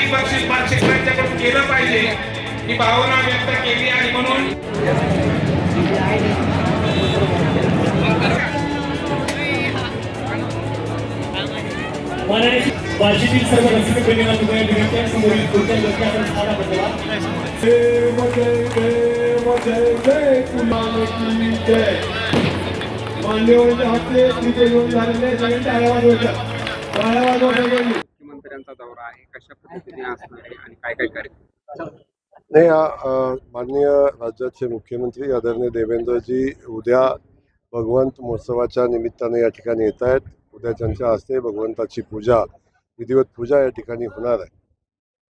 आर्थिक बक्षीस शेतकऱ्यांच्याकडून केलं पाहिजे ही भावना व्यक्त केली आणि म्हणून वार्षिकील सर्व रसिक प्रेमींना विनंती समोरील पुढच्या गोष्टी आपण साधा बदला मान्यवरांच्या हस्ते तिथे येऊन झालेले सगळ्यांचे आवाज मुख्यमंत्र्यांचा दौरा आहे, कशा पद्धतीने असणार आहे आणि काय काय कार्यक्रम? नाही, माननीय राज्याचे मुख्यमंत्री आदरणीय देवेंद्रजी उद्या भगवंत महोत्सवाच्या निमित्ताने या ठिकाणी येत आहेत. उद्या त्यांच्या हस्ते भगवंताची पूजा, विधिवत पूजा या ठिकाणी होणार आहे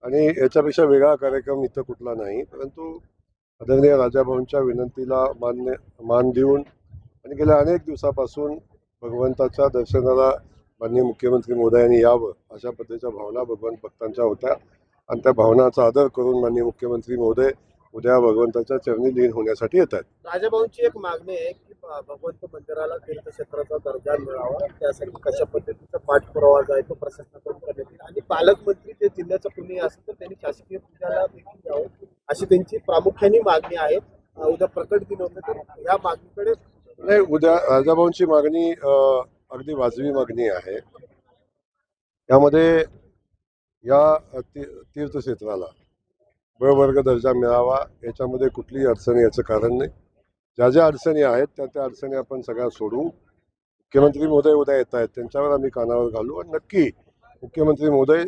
आणि याच्यापेक्षा वेगळा कार्यक्रम इथं कुठला नाही. परंतु आदरणीय राजाभाऊंच्या विनंतीला मान देऊन आणि गेल्या अनेक दिवसापासून भगवंताच्या दर्शनाला माननीय मुख्यमंत्री महोदयांनी यावं अशा पद्धतीच्या भावना भगवंत भक्तांच्या होत्या आणि त्या भावनाचा आदर करून माननीय मुख्यमंत्री महोदय उद्या भगवंताच्या चरणी लीन होण्यासाठी येत आहेत. राजाभाऊंची एक मागणी आहे की भगवंत मंदिराला तीर्थक्षेत्राचा दर्जा मिळावा, त्यासाठी कशा पद्धतीचा पाठपुरावा जो आहे तो प्रशासनाकडून करण्यात येईल आणि पालकमंत्री जे जिल्ह्याचा कुणी असेल तर त्यांनी शासकीय पूजाला देखील द्यावं अशी त्यांची प्रामुख्याने मागणी आहे. उद्या प्रकट दिन होतं तर या मागणीकडे नाही, उद्या राजाभाऊंची मागणी अगदी वाजवी मागणी आहे. यामध्ये या तीर्थक्षेत्राला ब वर्ग दर्जा मिळावा याच्यामध्ये कुठलीही अडचण याचं कारण नाही. ज्या ज्या अडचणी आहेत त्या अडचणी आपण सगळ्या सोडवू. मुख्यमंत्री महोदय उद्या येत आहेत, त्यांच्यावर आम्ही कानावर घालू आणि नक्की मुख्यमंत्री महोदय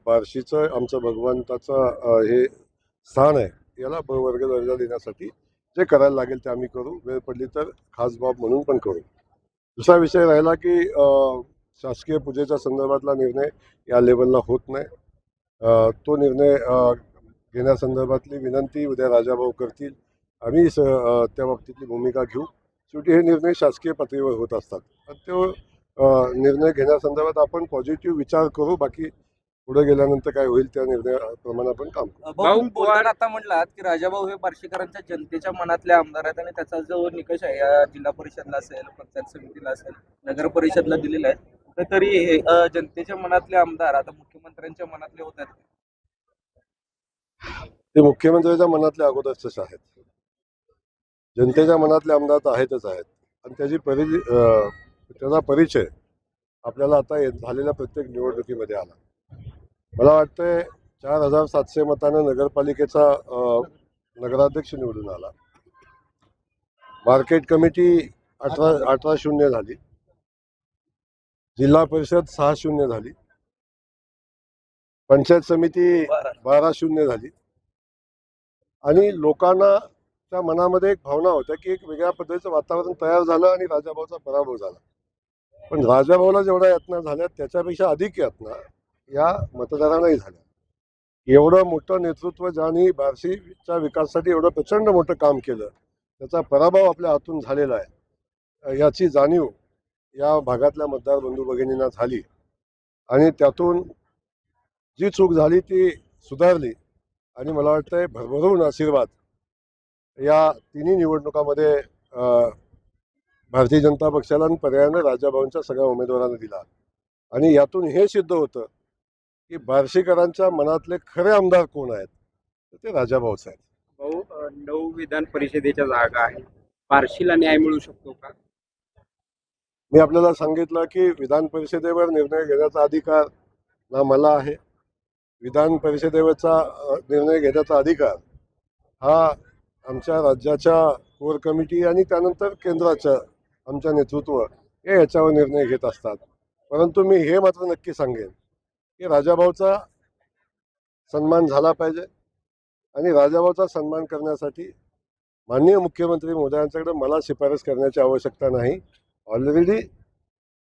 बार्शीचं आमचं भगवंताचं हे स्थान आहे याला ब वर्ग दर्जा देण्यासाठी जे करायला लागेल ते आम्ही करू. वेळ पडली तर खास बाब म्हणून पण करू. दुसरा विषय राहिला की शासकीय पूजेच्या संदर्भातला निर्णय या लेवलला होत नाही. तो निर्णय घेण्यासंदर्भातली विनंती उद्या राजाभाऊ करतील. आम्ही त्या बाबतीतली भूमिका घेऊ. शेवटी हे निर्णय शासकीय पातळीवर होत असतात. तो निर्णय घेण्यासंदर्भात आपण पॉझिटिव्ह विचार करू. बाकी पुढे गेल्यानंतर काय होईल त्या निर्णयाप्रमाणे आपण काम करू. आता म्हटलात की राजाभाऊ हे बार्शीकरांच्या जनतेच्या मनातले आमदार आहेत आणि त्याचा जो निकष आहे या जिल्हा परिषदला असेल, पंचायत समितीला असेल, नगर परिषदला दिलेला आहे, तरी हे जनतेच्या मनातले आमदार आता मुख्यमंत्र्यांच्या मनातले होत आहेत. ते मुख्यमंत्र्यांच्या मनातले अगोदरच आहेत. जनतेच्या मनातले आमदार तर आहेतच आहेत आणि त्याचा परिचय आपल्याला आता झालेल्या प्रत्येक निवडणुकीमध्ये आला. मला वाटतंय 4700 मतानं नगरपालिकेचा नगराध्यक्ष निवडून आला. मार्केट कमिटी 18-0 झाली. जिल्हा परिषद 6-0 झाली. पंचायत समिती 12-0 झाली. आणि लोकांना त्या मनामध्ये एक भावना होत्या की एक वेगळ्या पद्धतीचं वातावरण तयार झालं आणि राजाभाऊचा पराभव झाला. पण राजाभाऊला जेवढ्या यातना झाल्या त्याच्यापेक्षा अधिक यातना या मतदारांनाही झाल्या. एवढं मोठं नेतृत्व ज्यांनी बार्शीच्या विकासासाठी एवढं प्रचंड मोठं काम केलं त्याचा पराभव आपल्या हातून झालेला आहे याची जाणीव या भागातल्या मतदार बंधू भगिनींना झाली आणि त्यातून जी चूक झाली ती सुधारली आणि मला वाटतंय भरभरून आशीर्वाद या तिन्ही निवडणुकामध्ये भारतीय जनता पक्षाला आणि पर्यायाने राजाभाऊंच्या सगळ्या उमेदवारांना दिला आणि यातून हे सिद्ध होतं की बार्शीकरांच्या मनातले खरे आमदार कोण आहेत तर ते राजाभाऊच आहेत. भाऊ, 9 विधान परिषदेच्या जागा आहे, बार्शीला न्याय मिळू शकतो का? मी आपल्याला सांगितलं की विधान परिषदेवर निर्णय घेण्याचा अधिकार ना मला आहे. विधान परिषदेवरचा निर्णय घेण्याचा अधिकार हा आमच्या राज्याच्या कोर कमिटी आणि त्यानंतर केंद्राच्या आमच्या नेतृत्व हे याच्यावर निर्णय घेत असतात. परंतु मी हे मात्र नक्की सांगेन की राजाभाऊचा सन्मान झाला पाहिजे आणि राजाभाऊचा सन्मान करण्यासाठी माननीय मुख्यमंत्री महोदयांच्याकडे मला शिफारस करण्याची आवश्यकता नाही. ऑलरेडी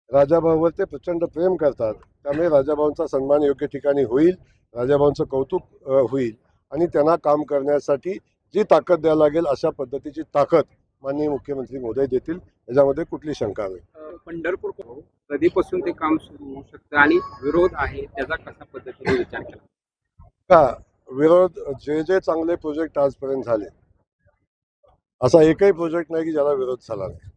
राजाभाऊवर ते प्रचंड प्रेम करतात. त्यामुळे राजाभाऊंचा सन्मान योग्य ठिकाणी होईल, राजाभाऊंचं कौतुक होईल आणि त्यांना काम करण्यासाठी जी ताकद द्यायला लागेल अशा पद्धतीची ताकद माननीय मुख्यमंत्री महोदय देतील याच्यामध्ये कुठली शंका नाही. पंढरपूर कधीपासून ते काम सुरू होऊ शकतं आणि विरोध आहे त्याचा कशा पद्धतीने विचार केला का? विरोध जे चांगले प्रोजेक्ट आजपर्यंत झाले असा एकही प्रोजेक्ट नाही की ज्याला विरोध झाला नाही.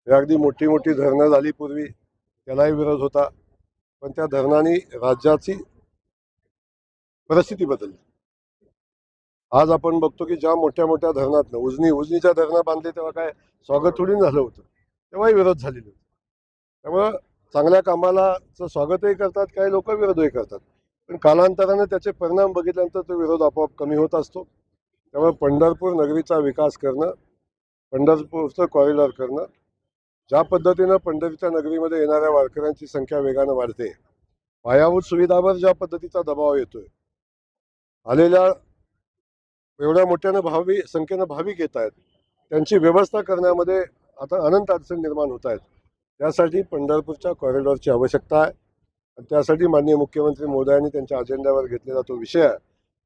अगदी मोठी धरणं झाली पूर्वी त्यालाही विरोध होता, पण त्या धरणांनी राज्याची परिस्थिती बदलली. आज आपण बघतो की ज्या मोठ्या मोठ्या धरणातनं उजनीच्या धरणं बांधले तेव्हा काय स्वागत थोडी झालं होतं, तेव्हाही विरोध झालेले होते. त्यामुळं चांगल्या कामालाचं स्वागतही करतात, काही लोक विरोधही करतात, पण कालांतराने त्याचे परिणाम बघितल्यानंतर तो विरोध आपोआप कमी होत असतो. त्यामुळे पंढरपूर नगरीचा विकास करणं, पंढरपूरचं कॉरिडॉर करणं, ज्या पद्धतीनं पंढरीच्या नगरीमध्ये येणाऱ्या वारकऱ्यांची संख्या वेगानं वाढते, पायाभूत सुविधावर ज्या पद्धतीचा दबाव येतोय, आलेल्या एवढ्या मोठ्यानं संख्येनं भाविक येत आहेत, त्यांची व्यवस्था करण्यामध्ये आता अनंत अडचणी निर्माण होत आहेत. त्यासाठी पंढरपूरच्या कॉरिडॉरची आवश्यकता आहे आणि त्यासाठी माननीय मुख्यमंत्री महोदयांनी त्यांच्या अजेंड्यावर घेतलेला तो विषय आहे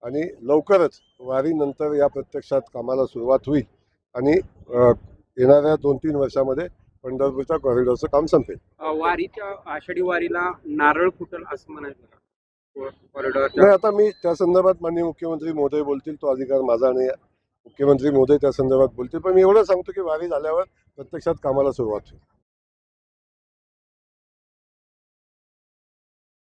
आणि लवकरच वारीनंतर या प्रत्यक्षात कामाला सुरुवात होईल आणि येणाऱ्या 2-3 वर्षामध्ये पंढरपूरच्या कॉरिडॉरचं काम संपेल. वारीच्या आषाढी वारीला नारळ फुटल असं म्हणायचं का? कॉरिडॉर नाही, आता मी त्या संदर्भात माननीय मुख्यमंत्री महोदय बोलतील, तो अधिकार माझा नाही आहे. मुख्यमंत्री महोदय त्या संदर्भात बोलतील, पण मी एवढं सांगतो की वारी झाल्यावर प्रत्यक्षात कामाला सुरुवात होईल.